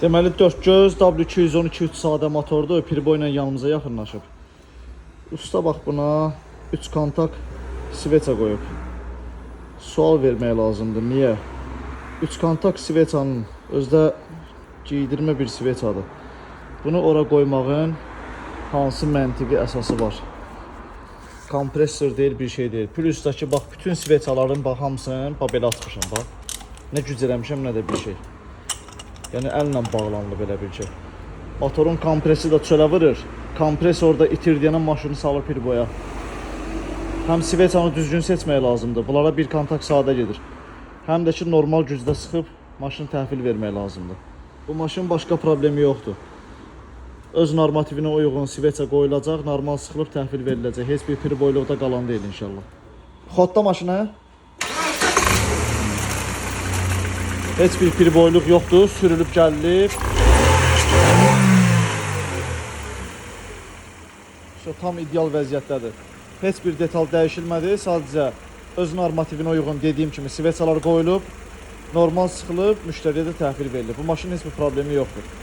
Deməli 4 göz W212 3 sadə motordur. Pirbo ilə yanımıza yaxınlaşıb. Usta bax buna 3 kontak sveça qoyub. Sual vermək lazımdır. Niyə? 3 kontak sveçanın özdə giydirmə bir sveçadır. Bunu ora qoymağın hansı məntiqi əsası var? Kompresor deyil, bir şey deyil. Plusdakı bax bütün sveçaların bax hamısını belə açmışam bax. Nə güc eləmişəm, nə də bir şey. Yəni əllə bağlanılıb belə bir şey. Motorun kompresi də çölə vurur. Kompresorda itirdiyənə maşını salır pirboya. Həm sveçanı düzgün seçmək lazımdır. Bunlara bir kontak sadə gedir. Həm də ki normal gücdə sıxıb maşını təhvil vermək lazımdır. Bu maşının başqa problemi yoxdur. Öz normativinə uyğun sveça qoyulacaq, normal sıxılıb təhvil veriləcək. Heç bir pirboyluqda qalan deyil inşallah. Xodda maşına heç bir pirboyluq yoxdur, sürülüb gəlilib. Tam ideal vəziyyətdədir. Heç bir detal dəyişilmədi, sadəcə öz normativinə uyğun dediyim kimi sveçalar qoyulub, normal sıxılıb, müştəriyə də təhvil verilir. Bu maşının heç bir problemi yoxdur.